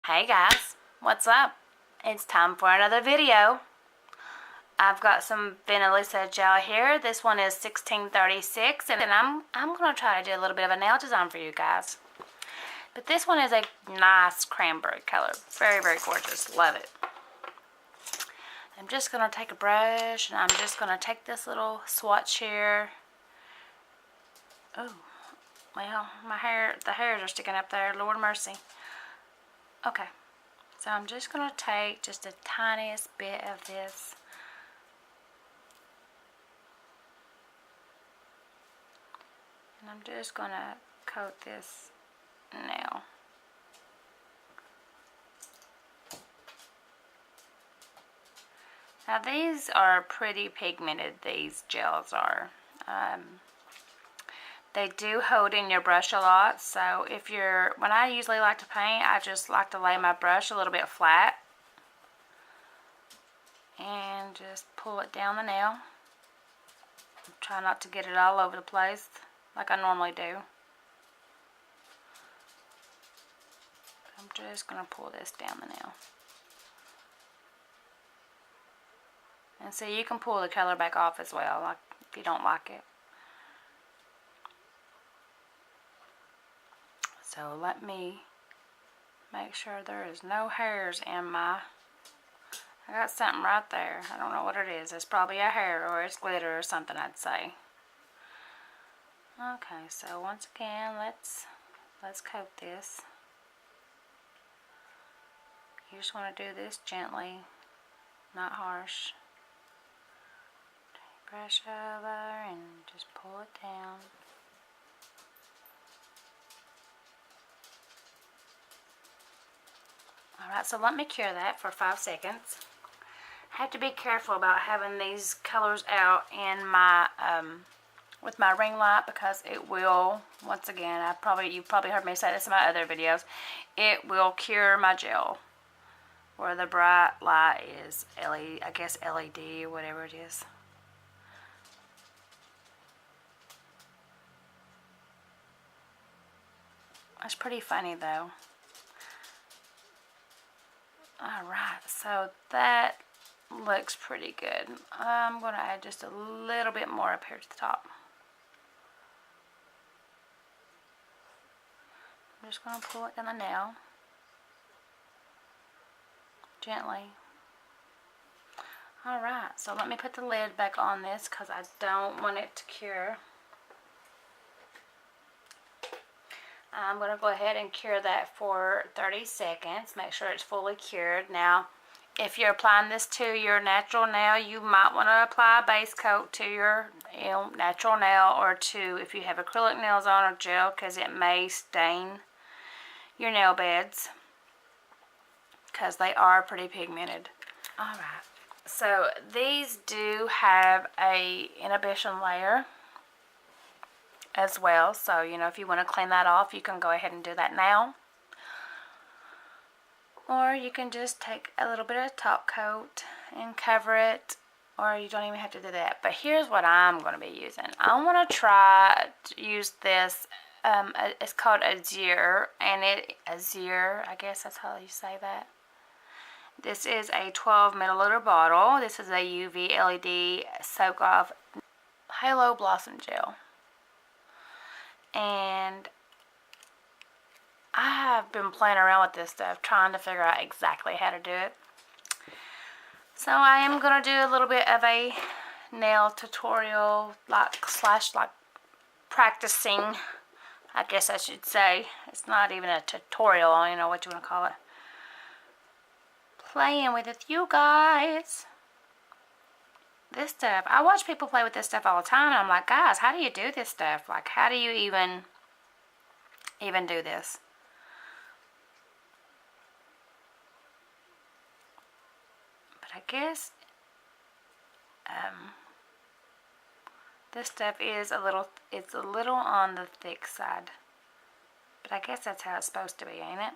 Hey guys, what's up? It's time for another video. I've got some Vanillisa gel here. This one is 1636 and I'm going to try to do a little bit of a nail design for you guys. But this one is a nice cranberry color. Very, very gorgeous. Love it. I'm just going to take a brush and I'm just going to take this little swatch here. Oh, well, the hairs are sticking up there. Lord mercy. Okay. So I'm just going to take just the tiniest bit of this. And I'm just going to coat this nail. Now these are pretty pigmented, these gels are. They do hold in your brush a lot, so when I usually like to paint, I just like to lay my brush a little bit flat and just pull it down the nail. Try not to get it all over the place like I normally do. I'm just going to pull this down the nail. And so you can pull the color back off as well, like if you don't like it. So let me make sure there is no hairs in my... I got something right there. I don't know what it is. It's probably a hair or it's glitter or something, I'd say. Okay, so once again, let's coat this. You just want to do this gently, not harsh. Brush over and just pull it down. Alright, so let me cure that for 5 seconds. I have to be careful about having these colors out in my with my ring light because it will, once again, you've probably heard me say this in my other videos, it will cure my gel. Where the bright light is LED, I guess LED or whatever it is. That's pretty funny though. Alright, so that looks pretty good. I'm going to add just a little bit more up here to the top. I'm just going to pull it down the nail. Gently. Alright, so let me put the lid back on this because I don't want it to cure. I'm going to go ahead and cure that for 30 seconds. Make sure it's fully cured. Now, if you're applying this to your natural nail, you might want to apply a base coat to your natural nail, or to if you have acrylic nails on, or gel, because it may stain your nail beds because they are pretty pigmented. Alright, so these do have a inhibition layer as well, so if you want to clean that off, you can go ahead and do that now, or you can just take a little bit of top coat and cover it, or you don't even have to do that. But here's what I'm going to be using. I want to try to use this, it's called Azure, and Azure, I guess that's how you say that. This is a 12 milliliter bottle. This is a UV LED soak off Halo Blossom Gel. And I have been playing around with this stuff, trying to figure out exactly how to do it. So I am going to do a little bit of a nail tutorial, like practicing, I guess I should say. It's not even a tutorial, I don't know what you want to call it. Playing with it, you guys. This stuff, I watch people play with this stuff all the time, and I'm like, guys, how do you do this stuff? Like, how do you even do this? But I guess this stuff is it's a little on the thick side. But I guess that's how it's supposed to be, ain't it?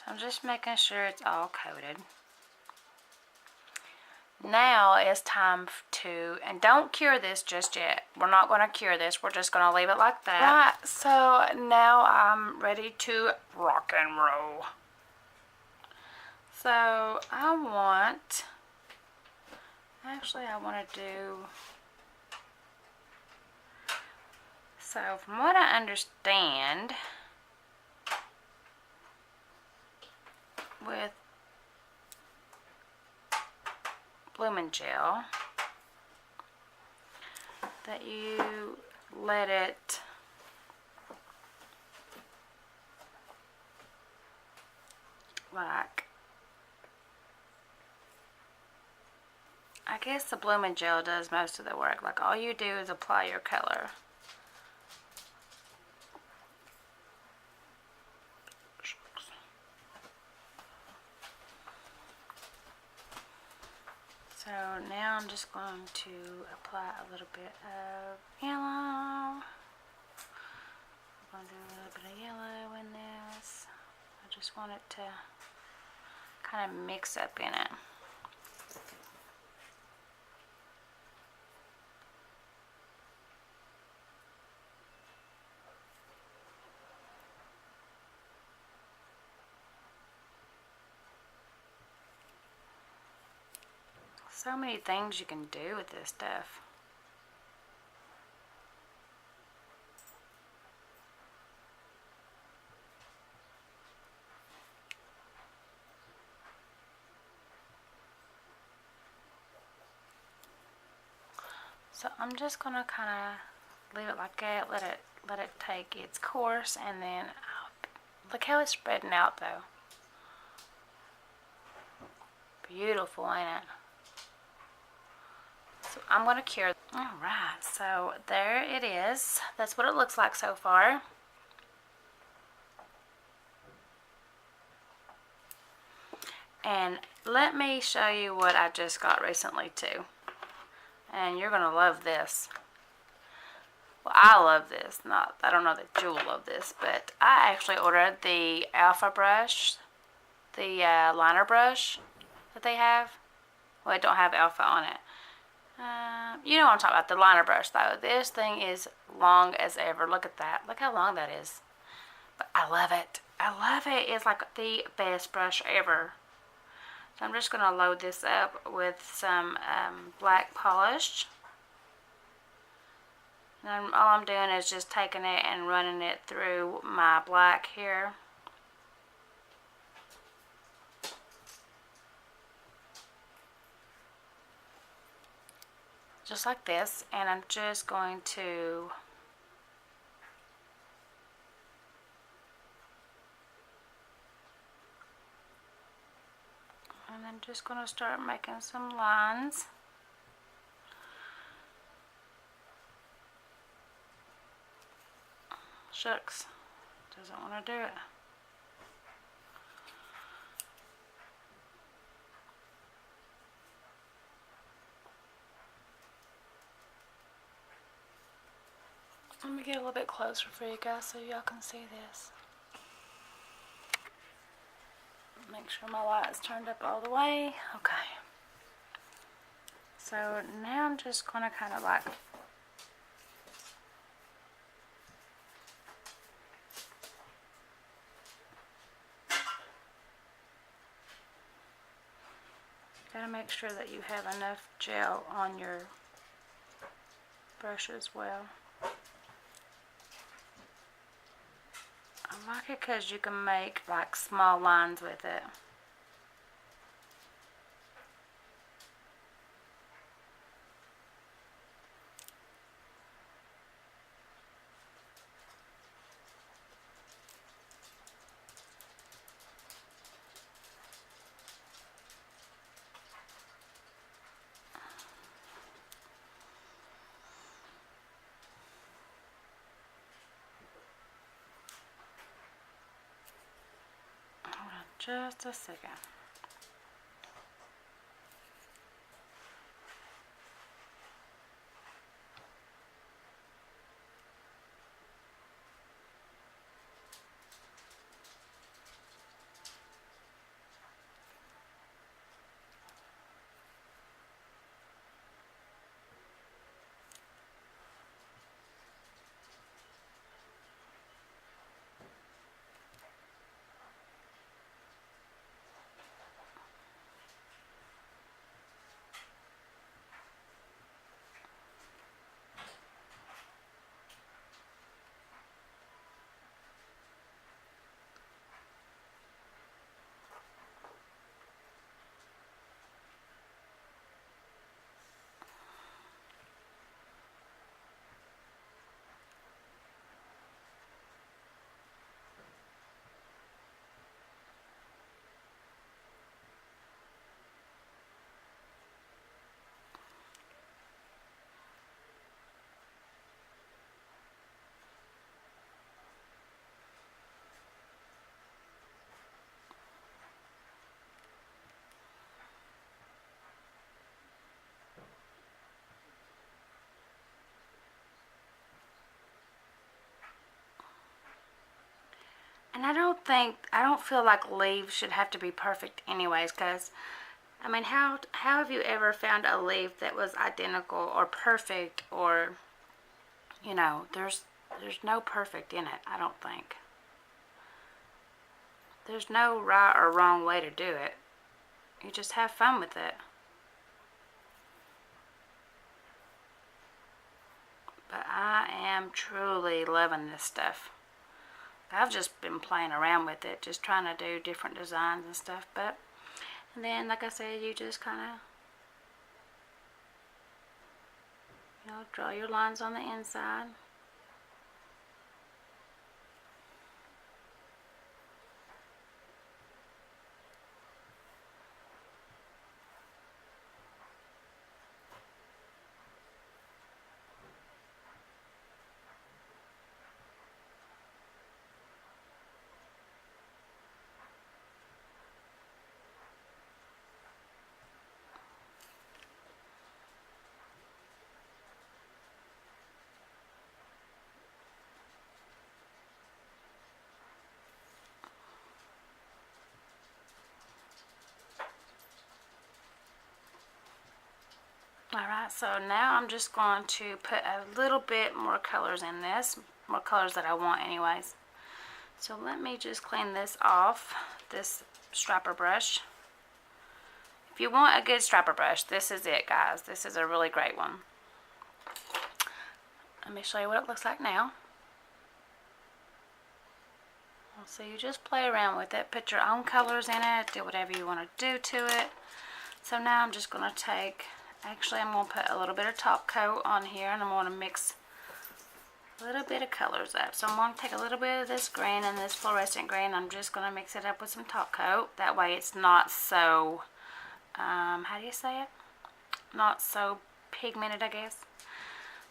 So I'm just making sure it's all coated. Now it's time to, and don't cure this just yet. We're not going to cure this. We're just going to leave it like that. Right, so now I'm ready to rock and roll. So I want to do, so from what I understand, with Blooming Gel, that you let it like, I guess the Blooming Gel does most of the work. Like all you do is apply your color. So now I'm just going to apply a little bit of yellow. I'm going to do a little bit of yellow in this. I just want it to kind of mix up in it. So many things you can do with this stuff. So I'm just gonna kind of leave it like that, let it take its course, and then look how it's spreading out though. Beautiful, ain't it? So I'm gonna cure. Alright, so there it is. That's what it looks like so far. And let me show you what I just got recently too. And you're gonna love this. Well, I love this. I don't know that you'll love this, but I actually ordered the Alpha brush, the liner brush that they have. Well, it don't have Alpha on it. You know what I'm talking about, the liner brush though. This thing is long as ever. Look at that. Look how long that is. But I love it. I love it. It's like the best brush ever. So I'm just going to load this up with some black polish. And all I'm doing is just taking it and running it through my black here. Just like this. And I'm just going to I'm just going to start making some lines. Shucks, doesn't want to do it. Let me get a little bit closer for you guys so y'all can see this. Make sure my light is turned up all the way. Okay. So now I'm just going to kind of like gotta make sure that you have enough gel on your brush as well. I like it because you can make like small lines with it. Hold on just a second. And I don't feel like leaves should have to be perfect anyways, because I mean, how have you ever found a leaf that was identical or perfect, or you know, there's no perfect in it, I don't think. There's no right or wrong way to do it. You just have fun with it. But I am truly loving this stuff. I've just been playing around with it, just trying to do different designs and stuff. But, and then, like I said, you just kind of, you know, draw your lines on the inside. Alright, so now I'm just going to put a little bit more colors in this, more colors that I want anyways. So let me just clean this off, this striper brush. If you want a good striper brush, this is it, guys. This is a really great one. Let me show you what it looks like now. So you just play around with it, put your own colors in it, do whatever you want to do to it. So now I'm just going to take, actually I'm going to put a little bit of top coat on here, and I'm going to mix a little bit of colors up. So I'm going to take a little bit of this green and this fluorescent green. I'm just going to mix it up with some top coat. That way it's not so, how do you say it? Not so pigmented, I guess.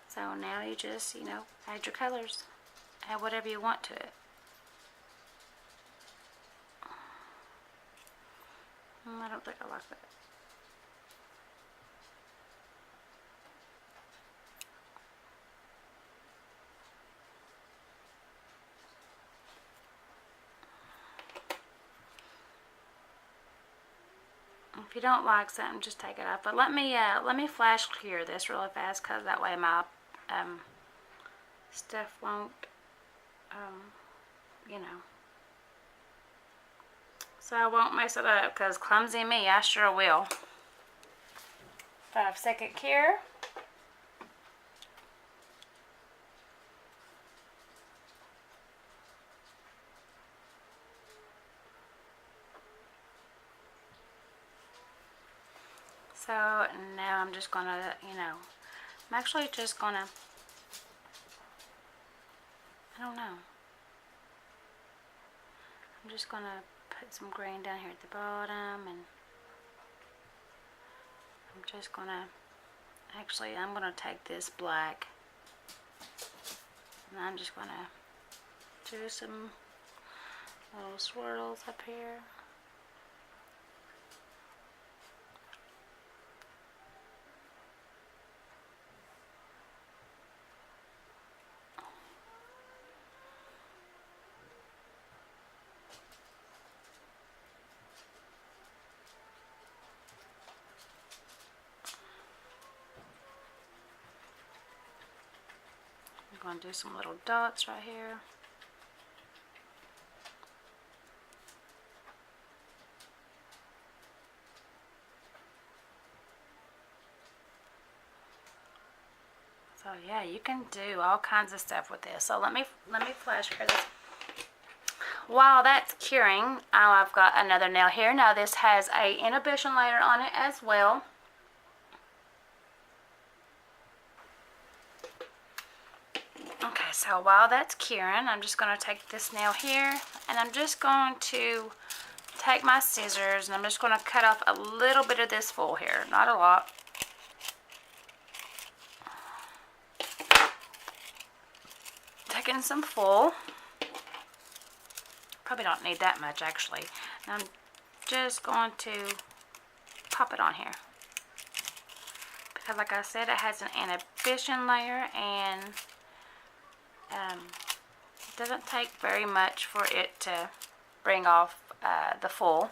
So now you just, you know, add your colors. Add whatever you want to it. I don't think I like that. If you don't like something, just take it off. But let me flash clear this really fast, because that way my stuff won't, you know. So I won't mess it up, because clumsy me, I sure will. 5-second cure. So now I'm just gonna, you know, I'm actually just gonna, I don't know. I'm just gonna put some green down here at the bottom, and I'm just gonna, actually I'm gonna take this black, and I'm just gonna do some little swirls up here. I'm going to do some little dots right here. So yeah, you can do all kinds of stuff with this. So let me flash cure this. While that's curing, I've got another nail here. Now this has a inhibition layer on it as well. Okay, so while that's curing, I'm just going to take this nail here, and I'm just going to take my scissors, and I'm just going to cut off a little bit of this full here, not a lot. Taking some full. Probably don't need that much, actually. And I'm just going to pop it on here. Because like I said, it has an inhibition layer, and It doesn't take very much for it to bring off the full.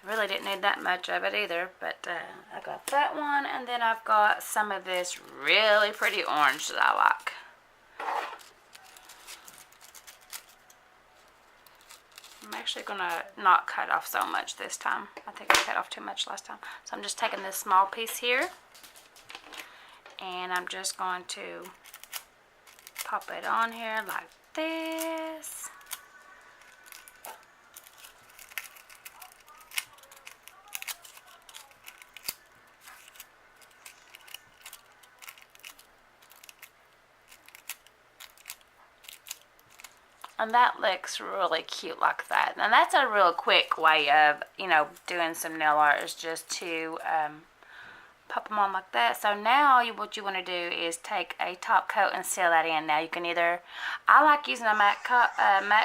I really didn't need that much of it either, but I got that one, and then I've got some of this really pretty orange that I like. I'm actually going to not cut off so much this time. I think I cut off too much last time. So I'm just taking this small piece here, and I'm just going to pop it on here like this. And that looks really cute like that. And that's a real quick way of, doing some nail art, is just to pop them on like that. So now what you want to do is take a top coat and seal that in. Now you can either, I like using a matte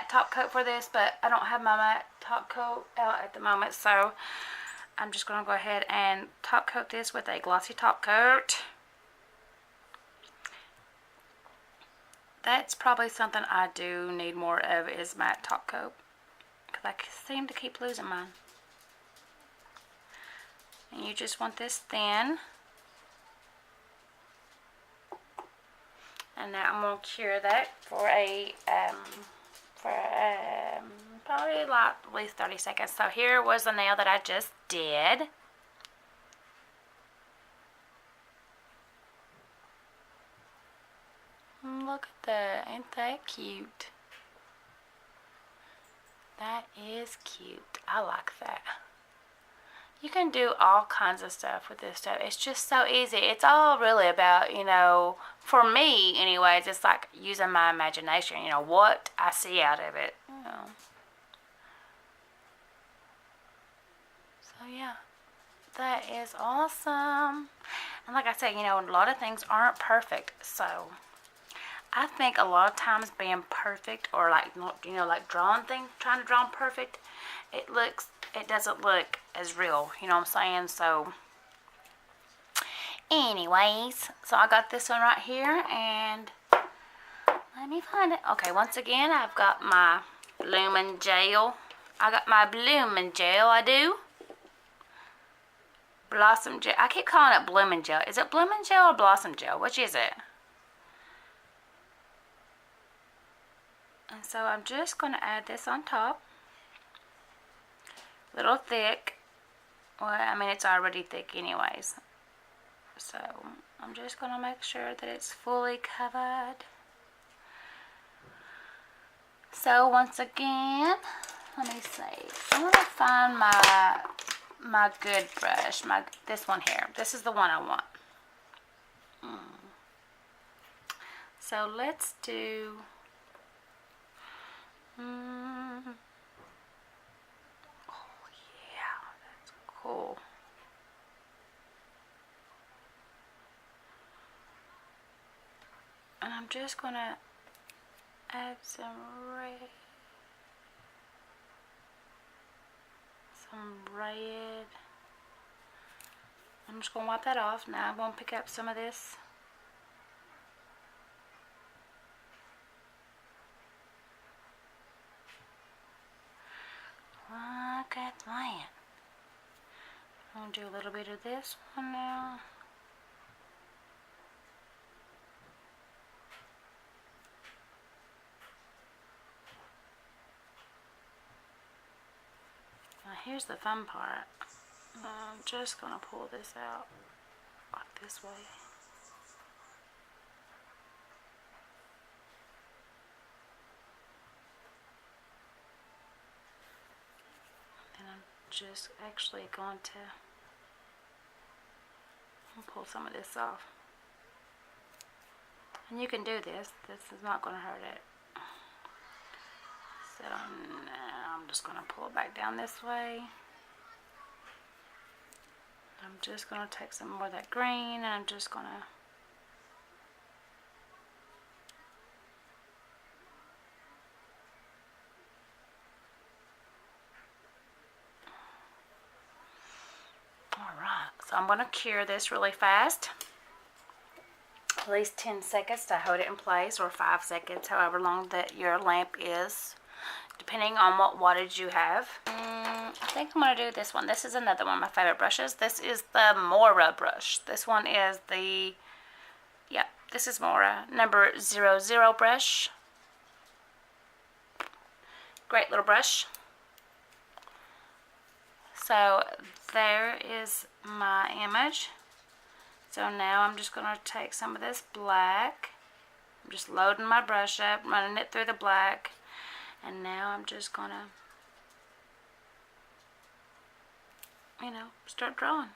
top coat for this, but I don't have my matte top coat out at the moment. So I'm just going to go ahead and top coat this with a glossy top coat. That's probably something I do need more of, is matte top coat, because I seem to keep losing mine. And you just want this thin. And now I'm going to cure that for probably like at least 30 seconds. So here was the nail that I just did. Look at that. Ain't that cute? That is cute. I like that. You can do all kinds of stuff with this stuff. It's just so easy. It's all really about, for me anyways, it's like using my imagination, what I see out of it. So yeah, that is awesome. And like I said, a lot of things aren't perfect. So I think a lot of times being perfect, or like drawing things, trying to draw them perfect, it doesn't look as real, you know what I'm saying? So anyways, so I got this one right here, and let me find it. Okay, once again, I've got my blooming gel. I do. Blossom gel. I keep calling it blooming gel. Is it blooming gel or blossom gel? Which is it? And so I'm just going to add this on top. Little thick. Well, I mean, it's already thick anyways. So I'm just going to make sure that it's fully covered. So once again, let me see. I'm going to find my good brush. This one here. This is the one I want. So let's do... oh yeah, that's cool. And I'm just gonna add some red. I'm just gonna wipe that off. Now I'm gonna pick up some of this. Look at that. I'm going to do a little bit of this one now. Now here's the fun part. I'm just going to pull this out like this way. Just actually going to pull some of this off, and you can do this is not going to hurt it. So now I'm just going to pull it back down this way. I'm just going to take some more of that green, and I'm just going to So I'm going to cure this really fast. at least 10 seconds to hold it in place, or 5 seconds, however long that your lamp is, depending on what wattage you have. I think I'm going to do this one. This is another one of my favorite brushes. This is the Mora brush. This one is the, yeah, this is Mora number 00 brush. Great little brush. So there is my image. So now I'm just going to take some of this black. I'm just loading my brush up, running it through the black. And now I'm just going to, start drawing.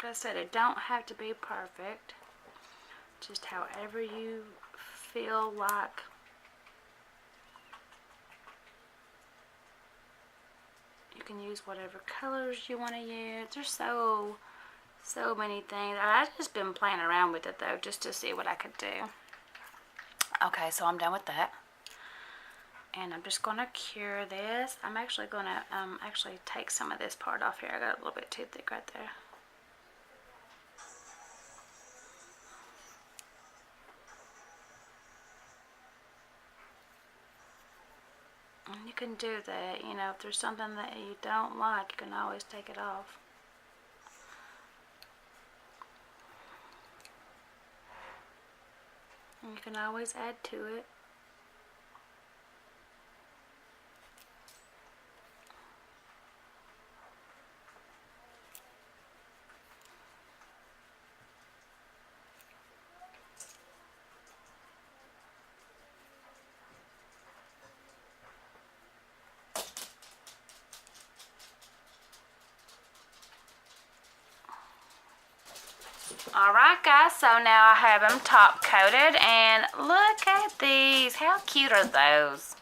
Like I said, it don't have to be perfect. Just however you feel like. You can use whatever colors you want to use. There's so many things. I've just been playing around with it though, just to see what I could do. Okay, so I'm done with that. And I'm just going to cure this. I'm actually going to actually take some of this part off here. I got a little bit too thick right there. And you can do that, if there's something that you don't like, you can always take it off. And you can always add to it. Alright guys, so now I have them top coated, and look at these. How cute are those?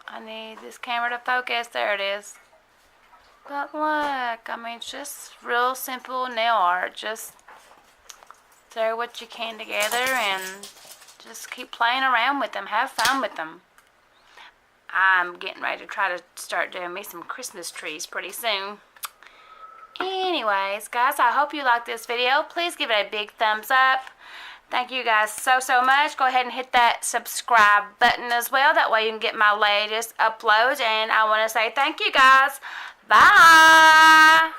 I need this camera to focus. There it is. But look, I mean, it's just real simple nail art. Just throw what you can together and just keep playing around with them. Have fun with them. I'm getting ready to try to start doing me some Christmas trees pretty soon. Anyways, guys, I hope you liked this video. Please give it a big thumbs up. Thank you guys so much. Go ahead and hit that subscribe button as well. That way you can get my latest uploads. And I want to say thank you guys. Bye!